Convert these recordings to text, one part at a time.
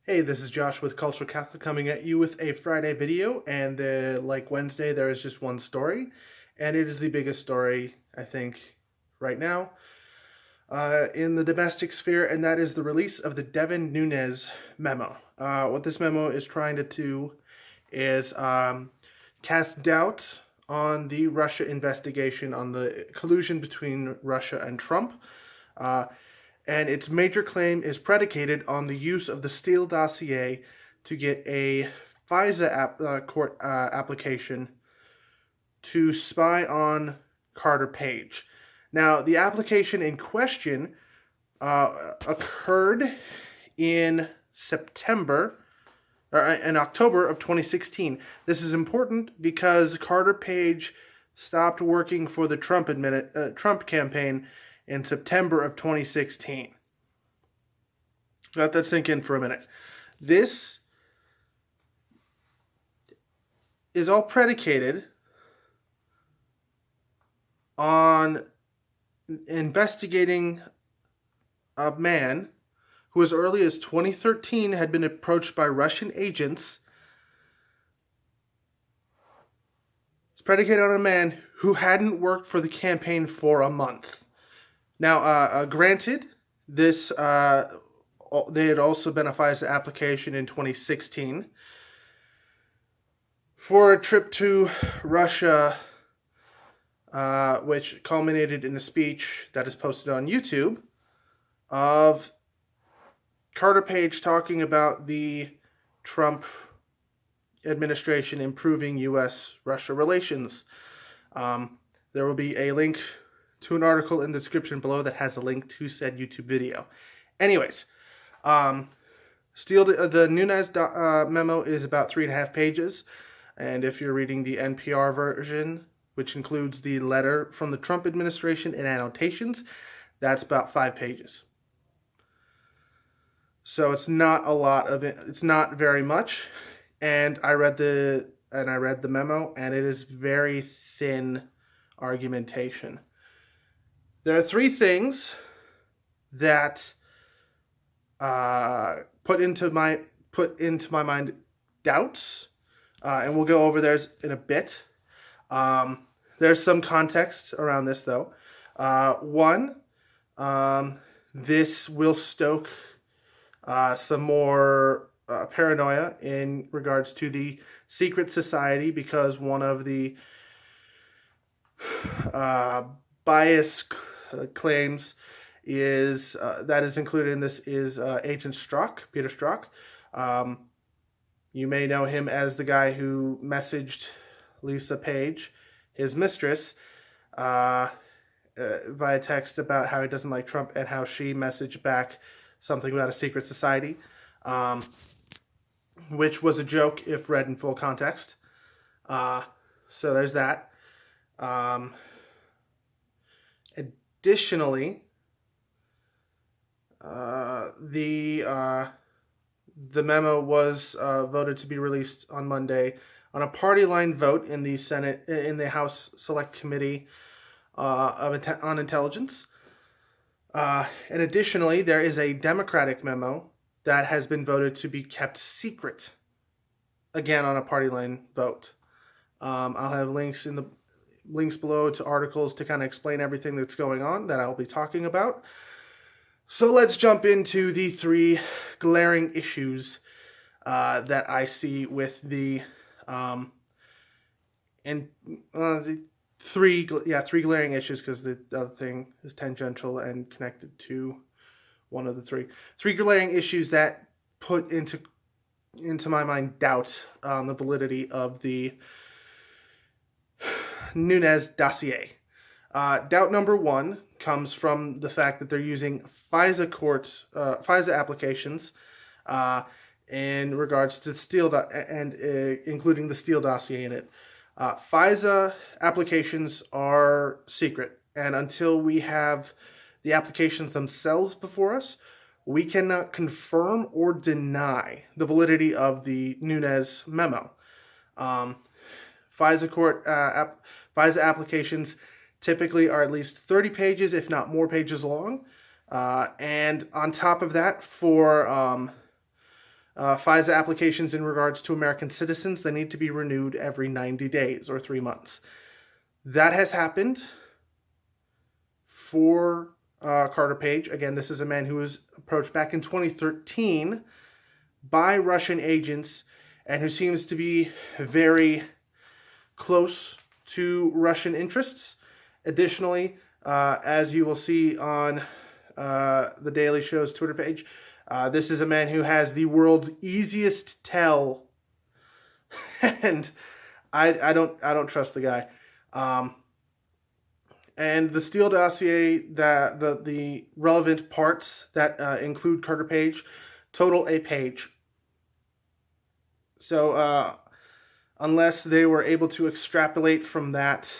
Hey, this is Josh with Cultural Catholic coming at you with a Friday video, and like Wednesday, there is just one story, and it is the biggest story, I think, right now in the domestic sphere, and that is the release of the Nunes Memo. What this memo is trying to do is cast doubt on the Russia investigation, on the collusion between Russia and Trump. And its major claim is predicated on the use of the Steele dossier to get a FISA court application to spy on Carter Page. Now, the application in question occurred in October of 2016. This is important because Carter Page stopped working for the Trump campaign in September of 2016. Let that sink in for a minute. This is all predicated on investigating a man who as early as 2013 had been approached by Russian agents. It's predicated on a man who hadn't worked for the campaign for a month. Now, granted, this they had also been a FISA application in 2016 for a trip to Russia, which culminated in a speech that is posted on YouTube of Carter Page talking about the Trump administration improving U.S.-Russia relations. There will be a link to an article in the description below that has a link to said YouTube video. Anyways, the Nunes memo is about 3.5 pages, and if you're reading the NPR version, which includes the letter from the Trump administration and annotations, that's about 5 pages. So it's not a lot of it. It's not very much, and I read the memo, and it is very thin argumentation. There are 3 things that put into my mind doubts, and we'll go over theirs in a bit. There's some context around this, though. One, this will stoke some more paranoia in regards to the secret society, because one of the bias claims is that is included in this is Agent Strzok, Peter Strzok. You may know him as the guy who messaged Lisa Page, his mistress, via text about how he doesn't like Trump, and how she messaged back something about a secret society, which was a joke if read in full context. So there's that. Additionally, the memo was voted to be released on Monday on a party line vote in the Senate, in the House Select Committee on Intelligence. And additionally, there is a Democratic memo that has been voted to be kept secret, again on a party line vote. I'll have links below to articles to kind of explain everything that's going on that I'll be talking about. So let's jump into the 3 glaring issues that I see with the three glaring issues, because the other thing is tangential and connected to one of the 3. 3 glaring issues that put into my mind doubt on the validity of the Nunes dossier. Doubt number 1 comes from the fact that they're using FISA applications in regards to the Steele and including the Steele dossier in it. FISA applications are secret, and until we have the applications themselves before us, we cannot confirm or deny the validity of the Nunes memo. FISA applications typically are at least 30 pages, if not more pages long. And on top of that, for FISA applications in regards to American citizens, they need to be renewed every 90 days or 3 months. That has happened for Carter Page. Again, this is a man who was approached back in 2013 by Russian agents and who seems to be very close to Russian interests. Additionally, as you will see on the Daily Show's Twitter page, this is a man who has the world's easiest tell, and I don't trust the guy. And the Steele dossier, the relevant parts that include Carter Page, total a page. So unless they were able to extrapolate from that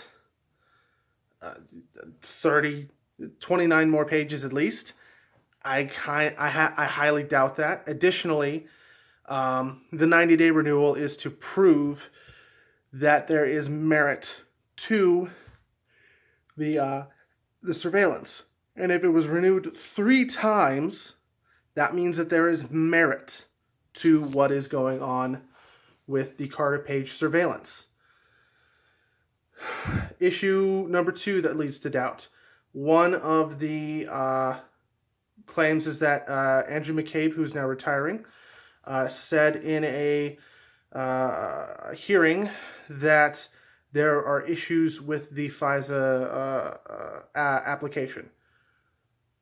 29 more pages at least, I highly doubt that. Additionally, the 90-day renewal is to prove that there is merit to the surveillance. And if it was renewed 3 times, that means that there is merit to what is going on with the Carter Page surveillance. Issue number 2 that leads to doubt. One of the claims is that Andrew McCabe, who's now retiring, said in a hearing that there are issues with the FISA application,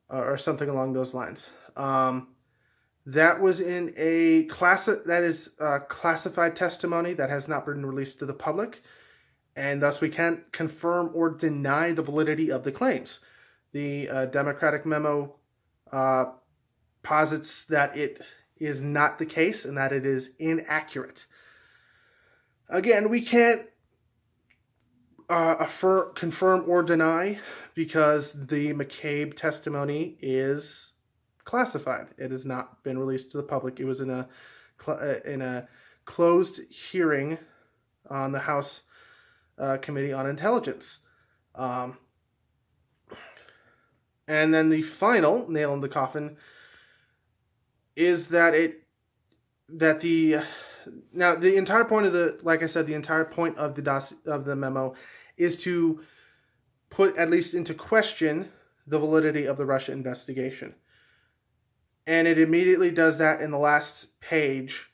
or something along those lines. That was in a classified testimony that has not been released to the public, and thus we can't confirm or deny the validity of the claims. The Democratic memo posits that it is not the case and that it is inaccurate. Again, we can't confirm or deny because the McCabe testimony is classified. It has not been released to the public. It was in a closed hearing on the House Committee on Intelligence. And then the final nail in the coffin is that the entire point of the entire point of the memo is to put at least into question the validity of the Russia investigation. And it immediately does that in the last page.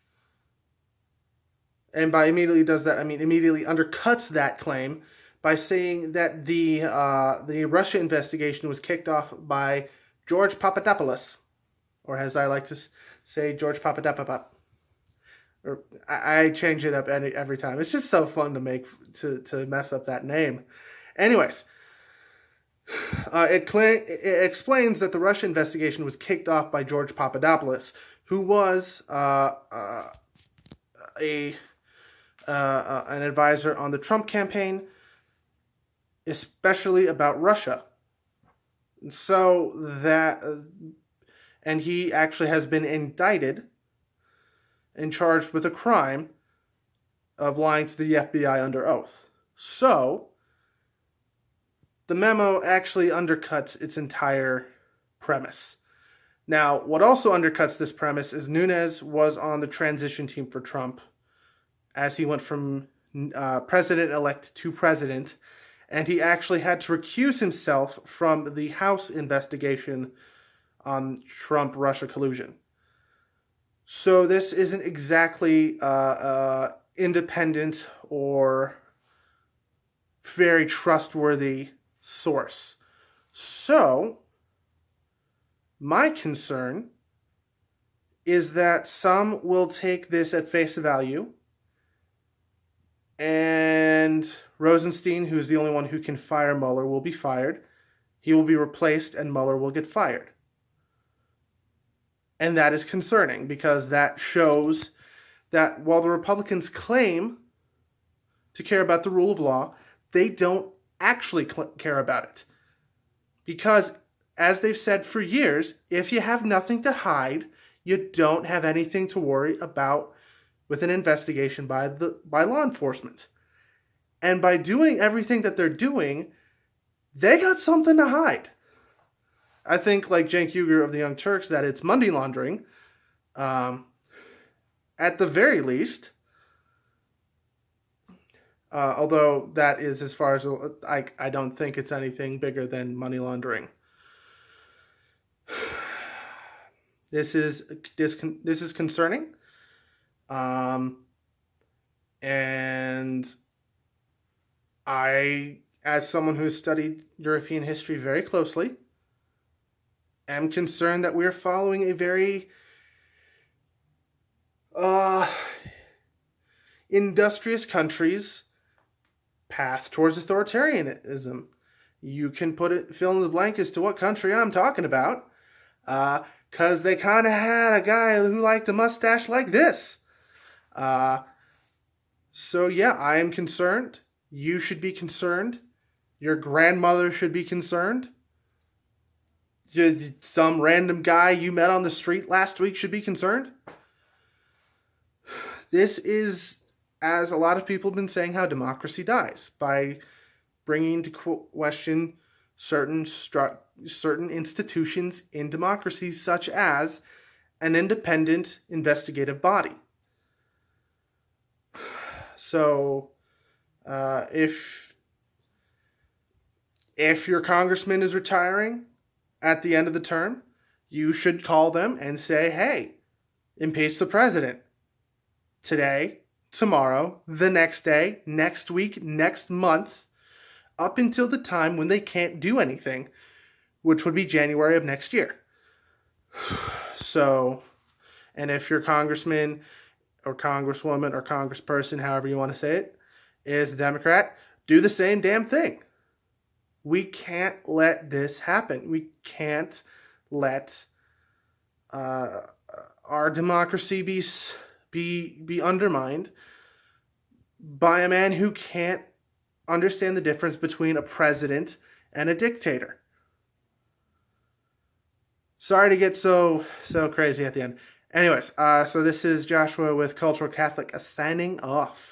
And by immediately does that, I mean immediately undercuts that claim by saying that the Russia investigation was kicked off by George Papadopoulos, or as I like to say, George Papadopoulos. Or I change it up every time. It's just so fun to mess up that name. Anyways, it explains that the Russia investigation was kicked off by George Papadopoulos, who was an advisor on the Trump campaign, especially about Russia. And he actually has been indicted and charged with a crime of lying to the FBI under oath. So, the memo actually undercuts its entire premise. Now, what also undercuts this premise is Nunes was on the transition team for Trump as he went from president-elect to president, and he actually had to recuse himself from the House investigation on Trump-Russia collusion. So this isn't exactly independent or very trustworthy source. So, my concern is that some will take this at face value, and Rosenstein, who's the only one who can fire Mueller, will be fired. He will be replaced, and Mueller will get fired. And that is concerning because that shows that while the Republicans claim to care about the rule of law, they don't actually care about it. Because, as they've said for years, if you have nothing to hide, you don't have anything to worry about with an investigation by law enforcement. And by doing everything that they're doing, they got something to hide. I think, like Cenk Uygur of the Young Turks, that it's money laundering. at the very least. Although that is as far as I don't think it's anything bigger than money laundering. This is concerning, and I, as someone who has studied European history very closely, am concerned that we're following a very industrious country's path towards authoritarianism. You can fill in the blank as to what country I'm talking about, because they kind of had a guy who liked a mustache like this. So yeah, I am concerned. You should be concerned. Your grandmother should be concerned. Some random guy you met on the street last week should be concerned. This is, as a lot of people have been saying, how democracy dies, by bringing to question certain institutions in democracies, such as an independent investigative body. So, if your congressman is retiring at the end of the term, you should call them and say, hey, impeach the president. Today, tomorrow, the next day, next week, next month, up until the time when they can't do anything, which would be January of next year. So, and if your congressman or congresswoman or congressperson, however you want to say it, is a Democrat, do the same damn thing. We can't let this happen. We can't let our democracy be undermined by a man who can't understand the difference between a president and a dictator. Sorry to get so crazy at the end. Anyways, so this is Joshua with Cultural Catholic signing off.